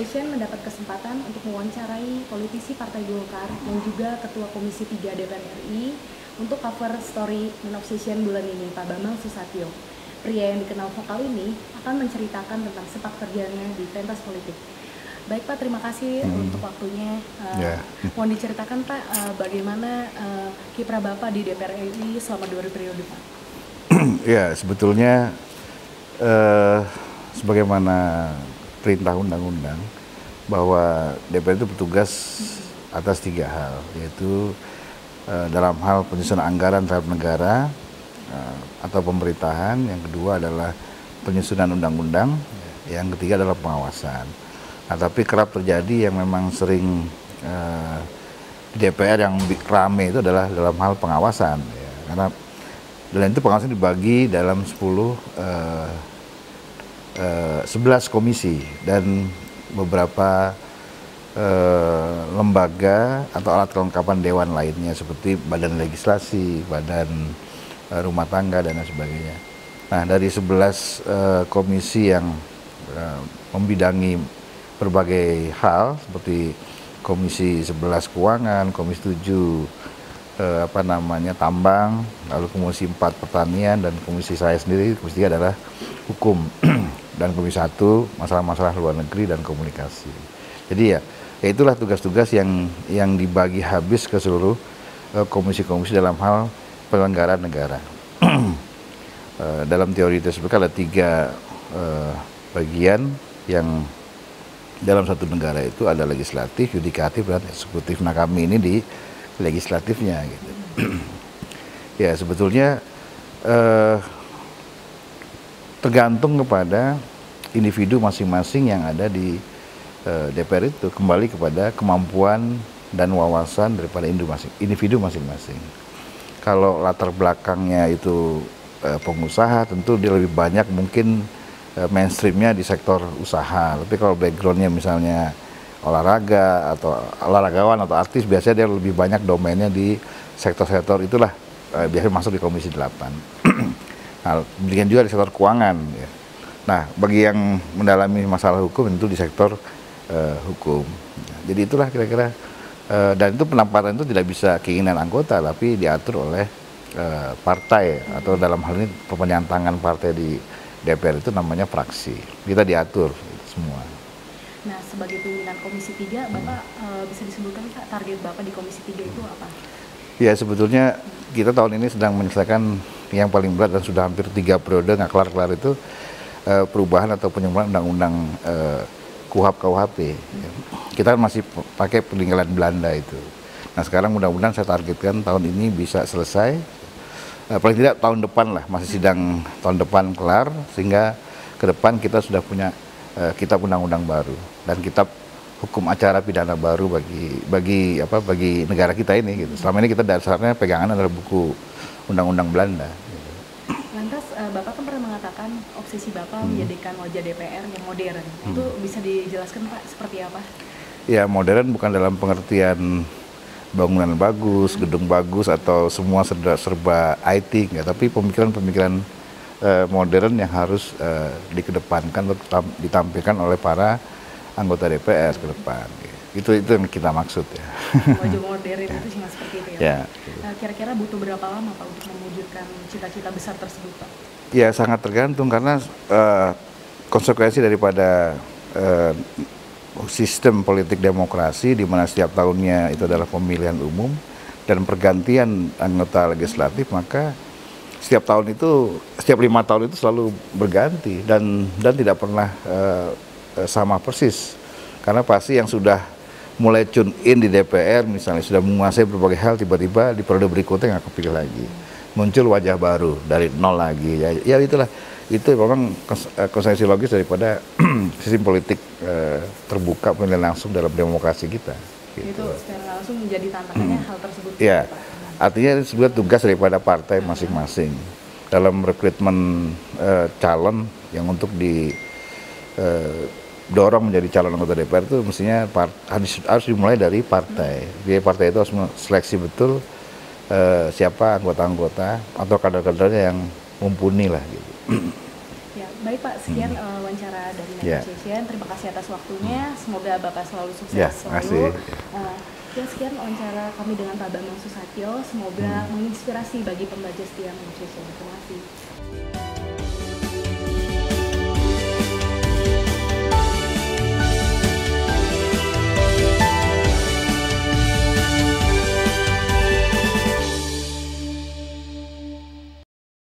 Station mendapat kesempatan untuk mewawancarai politisi Partai Golkar yang juga Ketua Komisi 3 DPR RI untuk cover story Non Obsession bulan ini, Pak Bambang Susatyo. Pria yang dikenal vokal ini akan menceritakan tentang sepak terjangnya di pentas politik. Baik Pak, terima kasih untuk waktunya. Mohon diceritakan Pak, bagaimana kiprah Bapak di DPR RI selama 2 periode Pak? Ya, sebetulnya sebagaimana perintah undang-undang bahwa DPR itu bertugas atas 3 hal, yaitu dalam hal penyusunan anggaran terhadap negara atau pemerintahan, yang kedua adalah penyusunan undang-undang, yang ketiga adalah pengawasan. Nah, tapi kerap terjadi yang memang sering di DPR yang rame itu adalah dalam hal pengawasan, ya. Karena dalam itu pengawasan dibagi dalam 11 komisi dan beberapa lembaga atau alat kelengkapan dewan lainnya seperti badan legislasi, badan rumah tangga dan lain sebagainya. Nah, dari 11 komisi yang membidangi berbagai hal seperti komisi 11 keuangan, komisi 7 tambang, lalu komisi 4 pertanian, dan komisi saya sendiri, komisi 3 adalah hukum dan komisi 1 masalah-masalah luar negeri dan komunikasi. Jadi ya itulah tugas-tugas yang dibagi habis ke seluruh komisi-komisi dalam hal penyelenggaraan negara. Dalam teori tersebut ada 3 bagian yang dalam satu negara itu ada legislatif, yudikatif, dan eksekutif. Nah, kami ini di legislatifnya gitu. Ya, sebetulnya tergantung kepada individu masing-masing yang ada di DPR itu, kembali kepada kemampuan dan wawasan daripada individu masing-masing. Kalau latar belakangnya itu pengusaha, tentu dia lebih banyak mungkin mainstreamnya di sektor usaha. Tapi kalau backgroundnya misalnya olahraga atau olahragawan atau artis, biasanya dia lebih banyak domainnya di sektor-sektor itulah, biasanya masuk di komisi 8. Nah, demikian juga di sektor keuangan, ya. Nah, bagi yang mendalami masalah hukum tentu di sektor hukum. Jadi itulah kira-kira, dan itu penempatan itu tidak bisa keinginan anggota, tapi diatur oleh partai, atau dalam hal ini perpanjangan tangan partai di DPR itu namanya fraksi. Kita diatur semua. Nah, sebagai pimpinan Komisi 3, Bapak bisa disebutkan Pak, target Bapak di Komisi 3 itu apa? Ya, sebetulnya kita tahun ini sedang menyelesaikan yang paling berat dan sudah hampir 3 periode nggak kelar-kelar itu perubahan atau penyempurnaan undang-undang KUHP. Kita kan masih pakai peninggalan Belanda itu. Nah, sekarang mudah-mudahan saya targetkan tahun ini bisa selesai, paling tidak tahun depan lah, masih sidang tahun depan kelar, sehingga ke depan kita sudah punya kitab undang-undang baru dan kitab hukum acara pidana baru bagi negara kita ini gitu. Selama ini kita dasarnya pegangan adalah buku undang-undang Belanda gitu. Lantas Bapak kan pernah mengatakan obsesi Bapak menjadikan wajah DPR yang modern. Itu bisa dijelaskan Pak seperti apa? Ya, modern bukan dalam pengertian bangunan bagus, gedung bagus, atau semua serba IT, enggak, tapi pemikiran-pemikiran modern yang harus dikedepankan atau ditampilkan oleh para anggota DPR ke depan. Itu yang kita maksud, ya. Wajah modern itu cuma seperti itu, ya. Kira-kira butuh berapa lama Pak untuk mewujudkan cita-cita besar tersebut Pak? Ya, sangat tergantung karena konsekuensi daripada sistem politik demokrasi di mana setiap tahunnya itu adalah pemilihan umum dan pergantian anggota legislatif, maka setiap 5 tahun itu selalu berganti dan tidak pernah sama persis, karena pasti yang sudah mulai tune in di DPR misalnya sudah menguasai berbagai hal, tiba-tiba di periode berikutnya nggak kepilih lagi, muncul wajah baru dari nol lagi, ya itulah, itu memang konsekuensi logis daripada sistem politik terbuka, pemilihan langsung dalam demokrasi kita gitu. Itu secara langsung menjadi tantangannya hal tersebut ya, artinya itu sebuah tugas daripada partai masing-masing dalam rekrutmen calon yang untuk dorong menjadi calon anggota DPR itu mestinya harus dimulai dari partai. Jadi partai itu harus seleksi betul siapa anggota-anggota atau kader-kadernya yang mumpuni lah gitu. Ya, Baik Pak, sekian wawancara dari Ya. Negotiation. Terima kasih atas waktunya. Semoga Bapak selalu sukses Ya, selalu. makasih. Ya, sekian wawancara kami dengan Pak Bambang Susatyo. Semoga menginspirasi bagi pembaca setia Negotiation. Terima kasih.